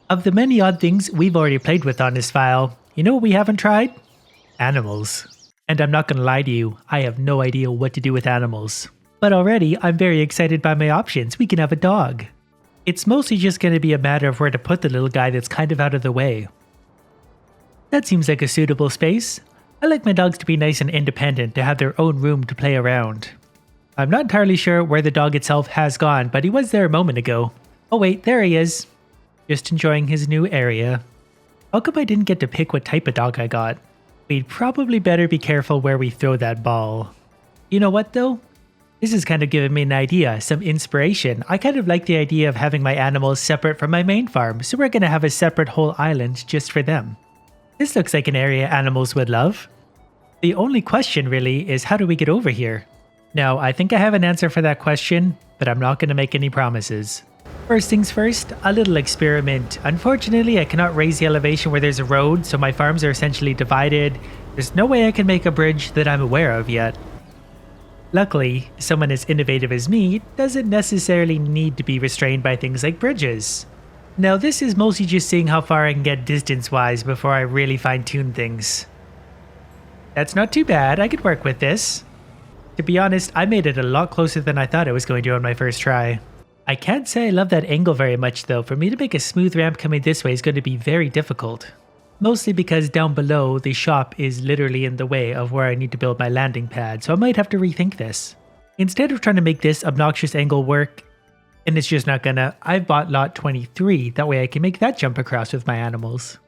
Of the many odd things we've already played with on this file, you know what we haven't tried? Animals. And I'm not gonna lie to you, I have no idea what to do with animals. But already, I'm very excited by my options. We can have a dog. It's mostly just gonna be a matter of where to put the little guy that's kind of out of the way. That seems like a suitable space. I like my dogs to be nice and independent, to have their own room to play around. I'm not entirely sure where the dog itself has gone, but he was there a moment ago. Oh wait, there he is. Just enjoying his new area. How come I didn't get to pick what type of dog I got? We'd probably better be careful where we throw that ball. You know what though? This is kind of giving me an idea, some inspiration. I kind of like the idea of having my animals separate from my main farm, so we're gonna have a separate whole island just for them. This looks like an area animals would love. The only question really is how do we get over here? Now, I think I have an answer for that question, but I'm not gonna make any promises. First things first, a little experiment. Unfortunately, I cannot raise the elevation where there's a road, so my farms are essentially divided. There's no way I can make a bridge that I'm aware of yet. Luckily, someone as innovative as me doesn't necessarily need to be restrained by things like bridges. Now this is mostly just seeing how far I can get distance-wise before I really fine-tune things. That's not too bad, I could work with this. To be honest, I made it a lot closer than I thought I was going to on my first try. I can't say I love that angle very much though. For me to make a smooth ramp coming this way is going to be very difficult. Mostly because down below, the shop is literally in the way of where I need to build my landing pad, so I might have to rethink this. Instead of trying to make this obnoxious angle work, and it's just not gonna, I've bought lot 23, that way I can make that jump across with my animals.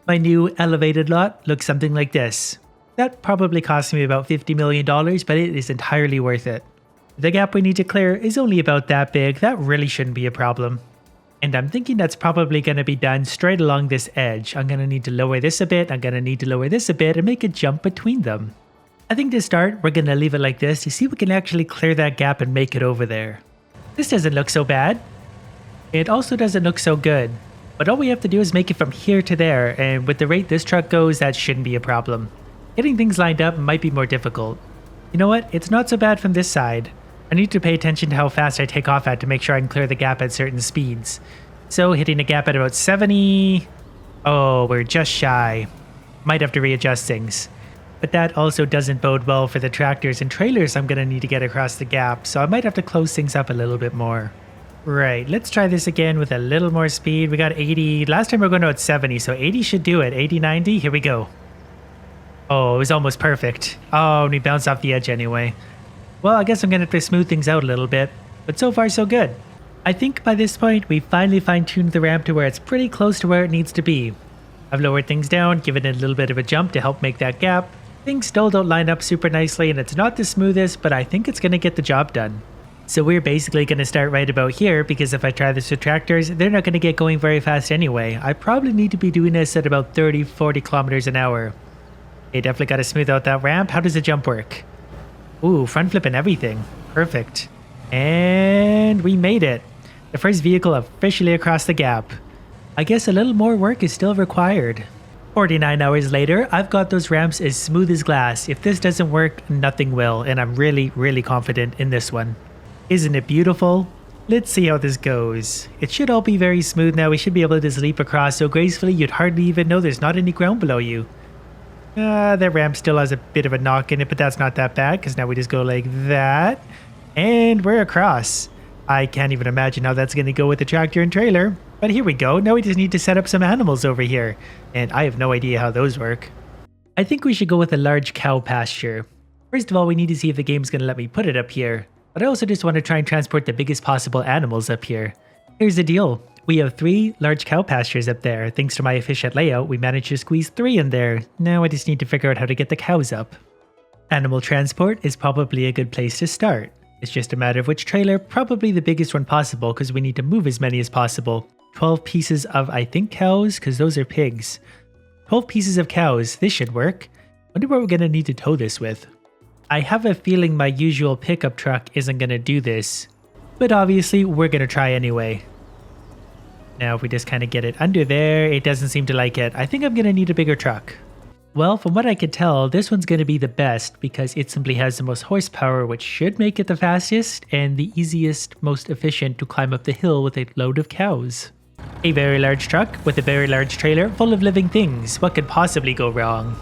My new elevated lot looks something like this. That probably cost me about $50 million, but it is entirely worth it. The gap we need to clear is only about that big, that really shouldn't be a problem. And I'm thinking that's probably going to be done straight along this edge. I'm going to need to lower this a bit, I'm going to need to lower this a bit and make a jump between them. I think to start, we're going to leave it like this to see if we can actually clear that gap and make it over there. This doesn't look so bad. It also doesn't look so good. But all we have to do is make it from here to there, and with the rate this truck goes, that shouldn't be a problem. Getting things lined up might be more difficult. You know what? It's not so bad from this side. I need to pay attention to how fast I take off at to make sure I can clear the gap at certain speeds. So hitting the gap at about 70... Oh, we're just shy. Might have to readjust things. But that also doesn't bode well for the tractors and trailers I'm going to need to get across the gap, so I might have to close things up a little bit more. Right, let's try this again with a little more speed. We got 80. Last time we were going at 70, so 80 should do it. 80, 90, here we go. Oh, it was almost perfect. Oh, and we bounced off the edge anyway. Well, I guess I'm going to have to smooth things out a little bit, but so far so good. I think by this point, we finally fine-tuned the ramp to where it's pretty close to where it needs to be. I've lowered things down, given it a little bit of a jump to help make that gap. Things still don't line up super nicely, and it's not the smoothest, but I think it's going to get the job done. So we're basically going to start right about here, because if I try this with tractors, they're not going to get going very fast anyway. I probably need to be doing this at about 30-40 kilometers an hour. Okay, definitely got to smooth out that ramp. How does the jump work? Ooh, front flip and everything. Perfect. And we made it. The first vehicle officially across the gap. I guess a little more work is still required. 49 hours later, I've got those ramps as smooth as glass. If this doesn't work, nothing will, and I'm really confident in this one. Isn't it beautiful? Let's see how this goes. It should all be very smooth now. We should be able to just leap across so gracefully you'd hardly even know there's not any ground below you. That ramp still has a bit of a knock in it, but that's not that bad because now we just go like that. And we're across. I can't even imagine how that's going to go with the tractor and trailer. But here we go. Now we just need to set up some animals over here. And I have no idea how those work. I think we should go with a large cow pasture. First of all, we need to see if the game's going to let me put it up here. But I also just want to try and transport the biggest possible animals up here. Here's the deal. We have 3 large cow pastures up there. Thanks to my efficient layout, we managed to squeeze 3 in there. Now I just need to figure out how to get the cows up. Animal transport is probably a good place to start. It's just a matter of which trailer, probably the biggest one possible because we need to move as many as possible. 12 pieces of, I think, cows, because those are pigs. 12 pieces of cows, this should work. Wonder what we're going to need to tow this with. I have a feeling my usual pickup truck isn't going to do this. But obviously, we're going to try anyway. Now if we just kind of get it under there, it doesn't seem to like it. I think I'm going to need a bigger truck. Well, from what I could tell, this one's going to be the best because it simply has the most horsepower, which should make it the fastest and the easiest, most efficient to climb up the hill with a load of cows. A very large truck with a very large trailer full of living things. What could possibly go wrong?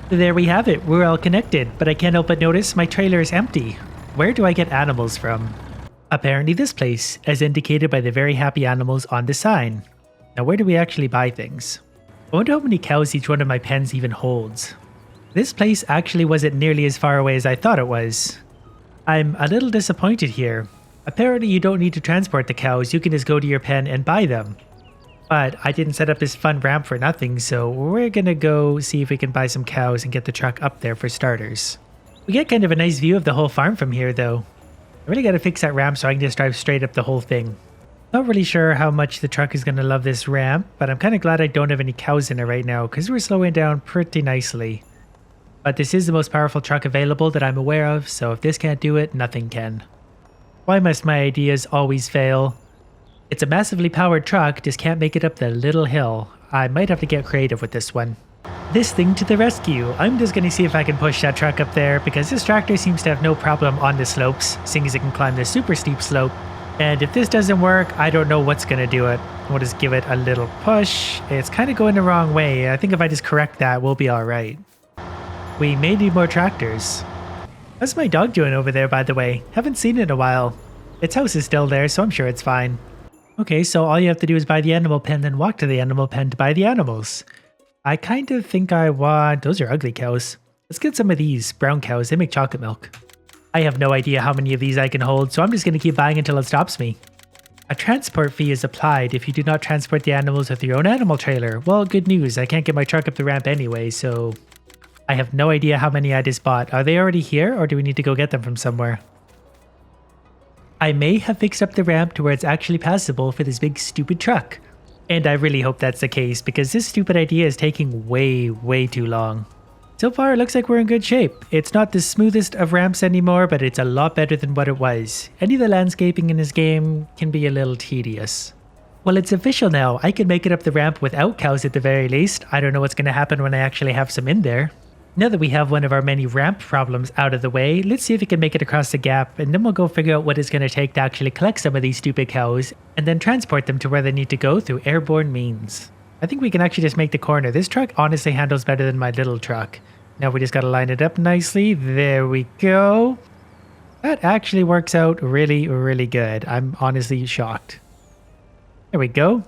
There we have it. We're all connected, but I can't help but notice my trailer is empty. Where do I get animals from? Apparently this place, as indicated by the very happy animals on the sign. Now where do we actually buy things? I wonder how many cows each one of my pens even holds. This place actually wasn't nearly as far away as I thought it was. I'm a little disappointed here. Apparently you don't need to transport the cows, you can just go to your pen and buy them. But I didn't set up this fun ramp for nothing, so we're gonna go see if we can buy some cows and get the truck up there for starters. We get kind of a nice view of the whole farm from here though. I really gotta fix that ramp so I can just drive straight up the whole thing. Not really sure how much the truck is gonna love this ramp, but I'm kinda glad I don't have any cows in it right now because we're slowing down pretty nicely. But this is the most powerful truck available that I'm aware of, so if this can't do it, nothing can. Why must my ideas always fail? It's a massively powered truck, just can't make it up the little hill. I might have to get creative with this one. This thing to the rescue. I'm just going to see if I can push that truck up there because this tractor seems to have no problem on the slopes, seeing as it can climb the super steep slope. And if this doesn't work, I don't know what's going to do it. We'll just give it a little push. It's kind of going the wrong way. I think if I just correct that, we'll be alright. We may need more tractors. How's my dog doing over there, by the way? Haven't seen it in a while. Its house is still there, so I'm sure it's fine. Okay, so all you have to do is buy the animal pen, then walk to the animal pen to buy the animals. I kind of think I want... Those are ugly cows. Let's get some of these brown cows. They make chocolate milk. I have no idea how many of these I can hold, so I'm just going to keep buying until it stops me. A transport fee is applied if you do not transport the animals with your own animal trailer. Well, good news. I can't get my truck up the ramp anyway, so... I have no idea how many I just bought. Are they already here, or do we need to go get them from somewhere? I may have fixed up the ramp to where it's actually passable for this big stupid truck. And I really hope that's the case because this stupid idea is taking way too long. So far it looks like we're in good shape. It's not the smoothest of ramps anymore, but it's a lot better than what it was. Any of the landscaping in this game can be a little tedious. Well, it's official now. I can make it up the ramp without cows at the very least. I don't know what's going to happen when I actually have some in there. Now that we have one of our many ramp problems out of the way, let's see if we can make it across the gap, and then we'll go figure out what it's going to take to actually collect some of these stupid cows, and then transport them to where they need to go through airborne means. I think we can actually just make the corner. This truck honestly handles better than my little truck. Now we just got to line it up nicely. There we go. That actually works out really good. I'm honestly shocked. There we go.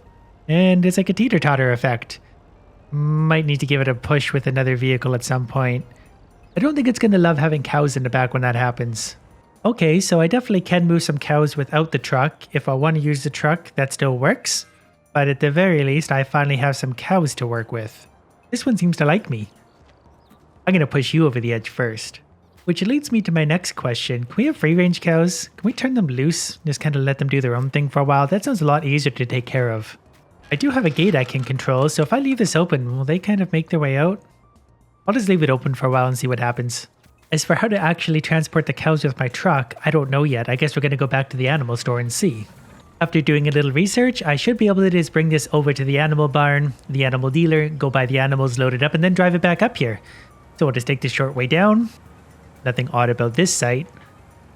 And it's like a teeter-totter effect. Might need to give it a push with another vehicle at some point. I don't think it's going to love having cows in the back when that happens. Okay, so I definitely can move some cows without the truck. If I want to use the truck, that still works. But at the very least, I finally have some cows to work with. This one seems to like me. I'm going to push you over the edge first. Which leads me to my next question. Can we have free-range cows? Can we turn them loose? Just kind of let them do their own thing for a while? That sounds a lot easier to take care of. I do have a gate I can control, so if I leave this open, will they kind of make their way out? I'll just leave it open for a while and see what happens. As for how to actually transport the cows with my truck, I don't know yet. I guess we're going to go back to the animal store and see. After doing a little research, I should be able to just bring this over to the animal barn, the animal dealer, go buy the animals, load it up, and then drive it back up here. So we'll just take the short way down. Nothing odd about this site.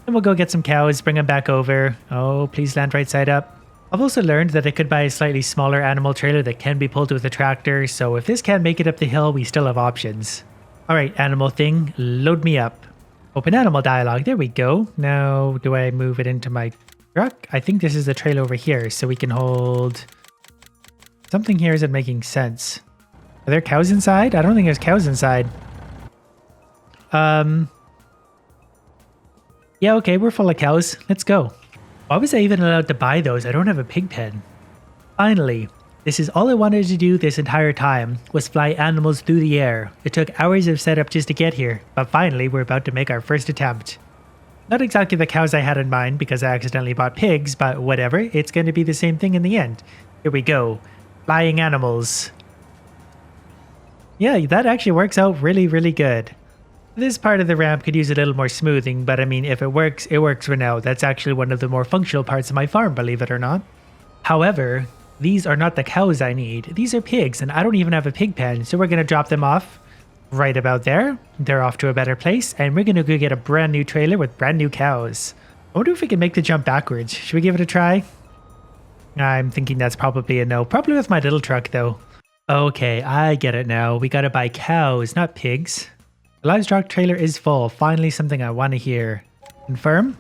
Then we'll go get some cows, bring them back over. Oh, please land right side up. I've also learned that I could buy a slightly smaller animal trailer that can be pulled with a tractor, so if this can't make it up the hill, we still have options. Alright, animal thing, load me up. Open animal dialogue, there we go. Now, do I move it into my truck? I think this is the trailer over here, so we can hold... Something here isn't making sense. Are there cows inside? I don't think there's cows inside. Yeah, okay, we're full of cows. Let's go. Why was I even allowed to buy those? I don't have a pig pen. Finally, this is all I wanted to do this entire time, was fly animals through the air. It took hours of setup just to get here, but finally we're about to make our first attempt. Not exactly the cows I had in mind because I accidentally bought pigs, but whatever, it's going to be the same thing in the end. Here we go. Flying animals. Yeah, that actually works out really good. This part of the ramp could use a little more smoothing, but I mean, if it works for now. That's actually one of the more functional parts of my farm, believe it or not. However, these are not the cows I need. These are pigs, and I don't even have a pig pen, so we're going to drop them off right about there. They're off to a better place, and we're going to go get a brand new trailer with brand new cows. I wonder if we can make the jump backwards. Should we give it a try? I'm thinking that's probably a no. Probably with my little truck, though. Okay, I get it now. We gotta buy cows, not pigs. The livestock trailer is full. Finally, something I want to hear. Confirm.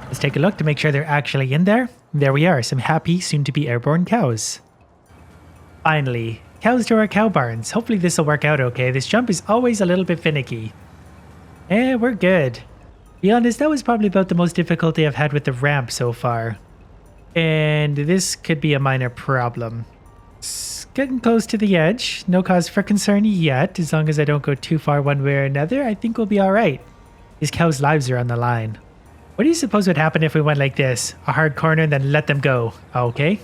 Let's take a look to make sure they're actually in there. There we are, some happy, soon-to-be airborne cows. Finally, cows to our cow barns. Hopefully this will work out okay. This jump is always a little bit finicky. We're good. To be honest, that was probably about the most difficulty I've had with the ramp so far. And this could be a minor problem. It's getting close to the edge. No cause for concern yet. As long as I don't go too far one way or another, I think we'll be alright. These cows' lives are on the line. What do you suppose would happen if we went like this? A hard corner and then let them go. Okay.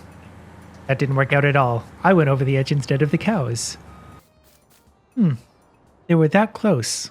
That didn't work out at all. I went over the edge instead of the cows. They were that close.